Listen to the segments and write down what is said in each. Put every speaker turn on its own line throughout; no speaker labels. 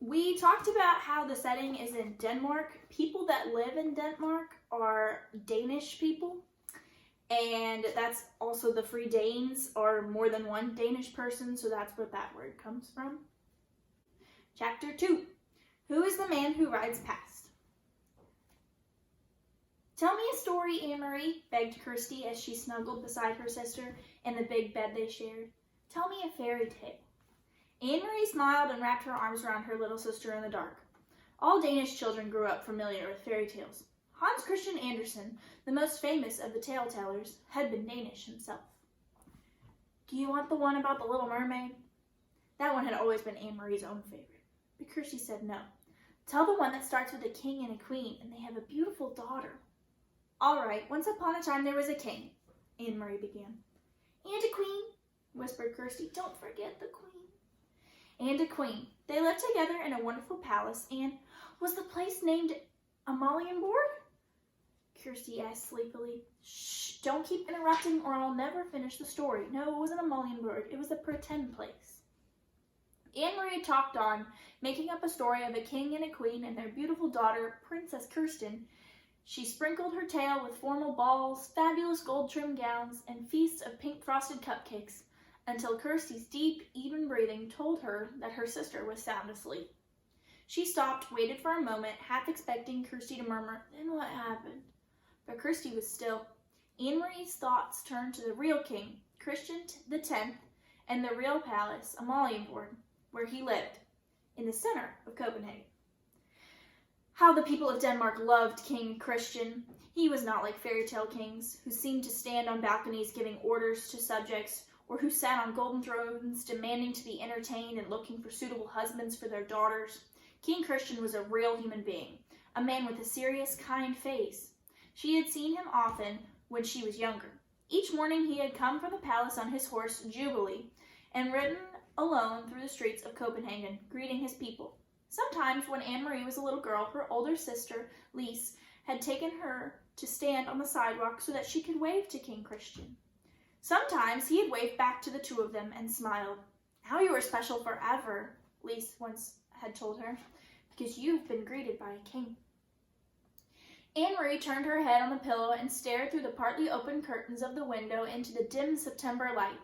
We talked about how the setting is in Denmark. People that live in Denmark are Danish people, and that's also the Free Danes are more than one Danish person, so that's where that word comes from. Chapter 2. Who is the man who rides past? Tell me a story, Anne-Marie, begged Kirsty as she snuggled beside her sister in the big bed they shared. Tell me a fairy tale. Anne-Marie smiled and wrapped her arms around her little sister in the dark. All Danish children grew up familiar with fairy tales. Hans Christian Andersen, the most famous of the tale-tellers, had been Danish himself. Do you want the one about the Little Mermaid? That one had always been Anne-Marie's own favorite, but Kirsty said no. Tell the one that starts with a king and a queen, and they have a beautiful daughter. All right, once upon a time there was a king, Anne-Marie began. And a queen, whispered Kirsty. Don't forget the queen. And a queen. They lived together in a wonderful palace, and was the place named Amalienborg? Kirsty asked sleepily. Shh, don't keep interrupting or I'll never finish the story. No, it wasn't Amalienborg. It was a pretend place. Anne-Marie talked on, making up a story of a king and a queen and their beautiful daughter, Princess Kirsten. She sprinkled her tale with formal balls, fabulous gold-trimmed gowns, and feasts of pink frosted cupcakes, until Kirsty's deep, even breathing told her that her sister was sound asleep. She stopped, waited for a moment, half expecting Kirsty to murmur, "Then what happened?" But Kirsty was still. Anne-Marie's thoughts turned to the real king, Christian X, and the real palace, Amalienborg, where he lived, in the center of Copenhagen. How the people of Denmark loved King Christian. He was not like fairy tale kings, who seemed to stand on balconies giving orders to subjects, or who sat on golden thrones demanding to be entertained and looking for suitable husbands for their daughters. King Christian was a real human being, a man with a serious, kind face. She had seen him often when she was younger. Each morning he had come from the palace on his horse, Jubilee, and ridden alone through the streets of Copenhagen, greeting his people. Sometimes, when Anne-Marie was a little girl, her older sister, Lise, had taken her to stand on the sidewalk so that she could wave to King Christian. Sometimes he had waved back to the two of them and smiled. "Now you are special forever," Lise once had told her, "because you've been greeted by a king." Anne-Marie turned her head on the pillow and stared through the partly open curtains of the window into the dim September light.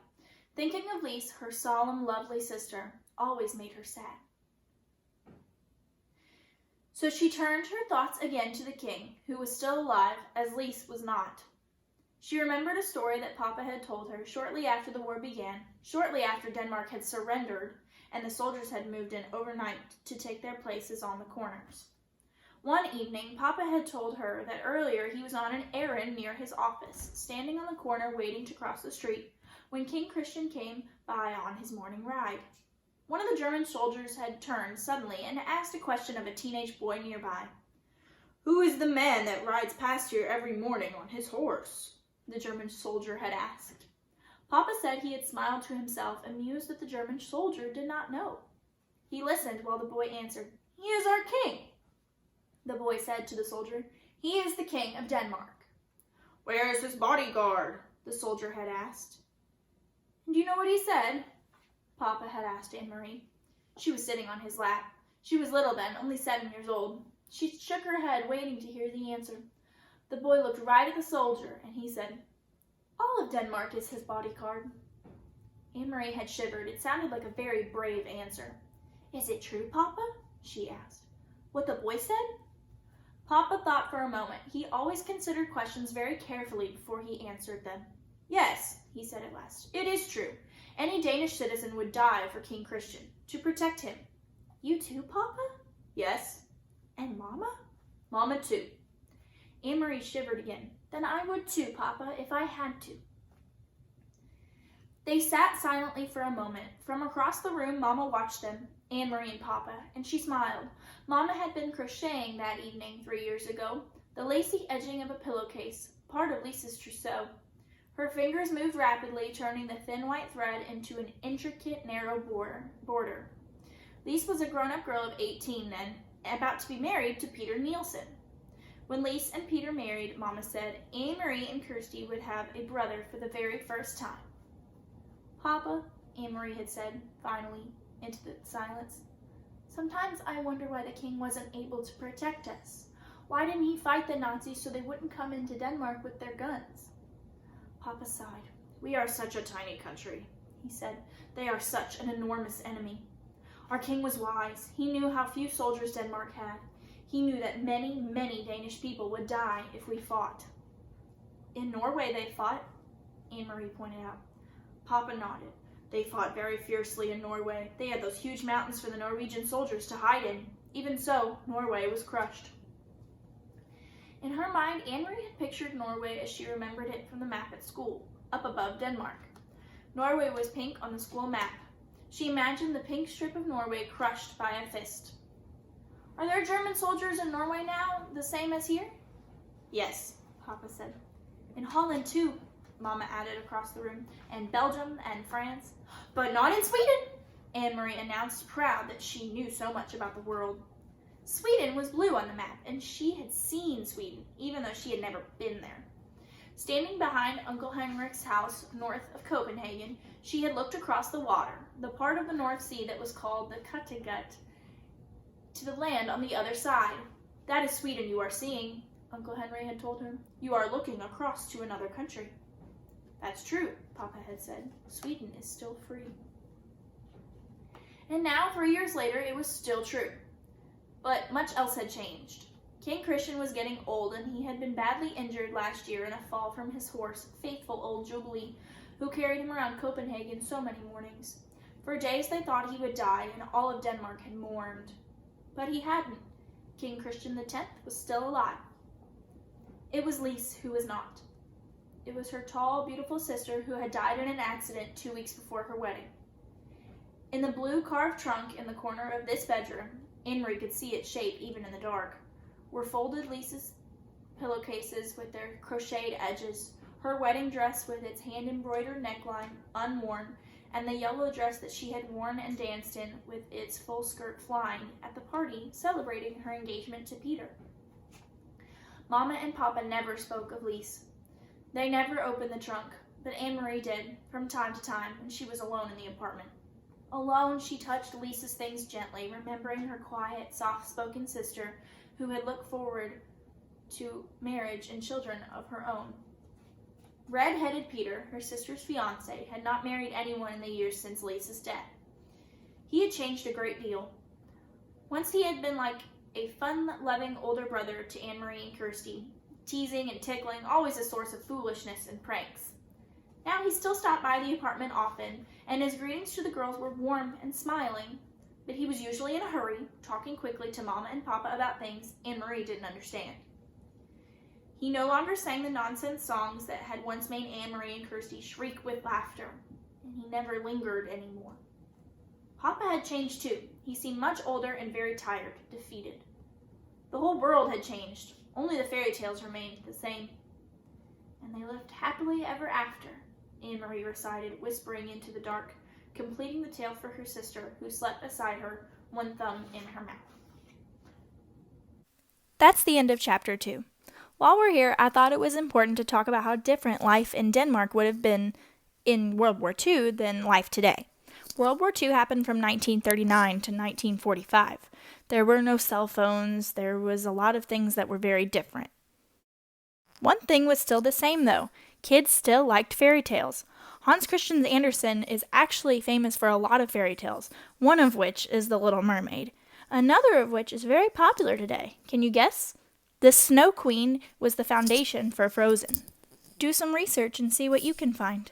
Thinking of Lise, her solemn, lovely sister, always made her sad. So she turned her thoughts again to the king, who was still alive, as Lise was not. She remembered a story that Papa had told her shortly after the war began, shortly after Denmark had surrendered and the soldiers had moved in overnight to take their places on the corners. One evening, Papa had told her that earlier he was on an errand near his office, standing on the corner waiting to cross the street, when King Christian came by on his morning ride. One of the German soldiers had turned suddenly and asked a question of a teenage boy nearby. "Who is the man that rides past here every morning on his horse?" the German soldier had asked. Papa said he had smiled to himself, amused that the German soldier did not know. He listened while the boy answered, "He is our king." The boy said to the soldier, "He is the king of Denmark." "Where is his bodyguard?" the soldier had asked. "And do you know what he said?" Papa had asked Anne-Marie. She was sitting on his lap. She was little then, only 7 years old. She shook her head, waiting to hear the answer. The boy looked right at the soldier, and he said, "All of Denmark is his bodyguard." Anne-Marie had shivered. It sounded like a very brave answer. "Is it true, Papa?" she asked. "What the boy said?" Papa thought for a moment. He always considered questions very carefully before he answered them. "Yes," he said at last, "it is true. Any Danish citizen would die for King Christian, to protect him." "You too, Papa?" "Yes." "And Mama?" "Mama too." Anne-Marie shivered again. "Then I would too, Papa, if I had to." They sat silently for a moment. From across the room, Mama watched them, Anne-Marie and Papa, and she smiled. Mama had been crocheting that evening 3 years ago, the lacy edging of a pillowcase, part of Lisa's trousseau. Her fingers moved rapidly, turning the thin white thread into an intricate, narrow border. Lise was a grown-up girl of 18 then, about to be married to Peter Nielsen. When Lise and Peter married, Mama said Anne-Marie and Kirsty would have a brother for the very first time. "Papa," Anne-Marie had said, finally, into the silence, Sometimes I wonder why the king wasn't able to protect us. Why didn't he fight the Nazis so they wouldn't come into Denmark with their guns? Papa sighed. We are such a tiny country, he said. They are such an enormous enemy. Our king was wise. He knew how few soldiers Denmark had. He knew that many, many Danish people would die if we fought. In Norway they fought, Anne-Marie pointed out. Papa nodded. They fought very fiercely in Norway. They had those huge mountains for the Norwegian soldiers to hide in. Even so, Norway was crushed. In her mind, Anne-Marie had pictured Norway as she remembered it from the map at school, up above Denmark. Norway was pink on the school map. She imagined the pink strip of Norway crushed by a fist. Are there German soldiers in Norway now, the same as here? Yes, Papa said. In Holland, too, Mama added across the room, and Belgium and France. But not in Sweden, Anne-Marie announced, proud that she knew so much about the world. Sweden was blue on the map, and she had seen Sweden, even though she had never been there. Standing behind Uncle Henrik's house north of Copenhagen, she had looked across the water, the part of the North Sea that was called the Kattegat, to the land on the other side. That is Sweden you are seeing, Uncle Henry had told her. You are looking across to another country. That's true, Papa had said. Sweden is still free. And now, 3 years later, it was still true. But much else had changed. King Christian was getting old, and he had been badly injured last year in a fall from his horse, faithful old Jubilee, who carried him around Copenhagen so many mornings. For days they thought he would die, and all of Denmark had mourned. But he hadn't. King Christian X was still alive. It was Lise who was not. It was her tall, beautiful sister who had died in an accident 2 weeks before her wedding. In the blue carved trunk in the corner of this bedroom, Anne-Marie could see its shape even in the dark, were folded Lisa's pillowcases with their crocheted edges, her wedding dress with its hand-embroidered neckline, unworn, and the yellow dress that she had worn and danced in with its full skirt flying at the party celebrating her engagement to Peter. Mama and Papa never spoke of Lise. They never opened the trunk, but Anne-Marie did, from time to time, when she was alone in the apartment. Alone, she touched Lisa's things gently, remembering her quiet, soft-spoken sister who had looked forward to marriage and children of her own. Red-headed Peter, her sister's fiancé, had not married anyone in the years since Lisa's death. He had changed a great deal. Once he had been like a fun-loving older brother to Anne-Marie and Kirsty, teasing and tickling, always a source of foolishness and pranks. Now he still stopped by the apartment often, and his greetings to the girls were warm and smiling, but he was usually in a hurry, talking quickly to Mama and Papa about things Anne-Marie didn't understand. He no longer sang the nonsense songs that had once made Anne-Marie and Kirsty shriek with laughter, and he never lingered anymore. Papa had changed too. He seemed much older and very tired, defeated. The whole world had changed. Only the fairy tales remained the same. And they lived happily ever after, Anne-Marie recited, whispering into the dark, completing the tale for her sister, who slept beside her, one thumb in her mouth.
That's the end of Chapter 2. While we're here, I thought it was important to talk about how different life in Denmark would have been in World War II than life today. World War II happened from 1939 to 1945. There were no cell phones. There was a lot of things that were very different. One thing was still the same, though. Kids still liked fairy tales. Hans Christian Andersen is actually famous for a lot of fairy tales, one of which is The Little Mermaid. Another of which is very popular today. Can you guess? The Snow Queen was the foundation for Frozen. Do some research and see what you can find.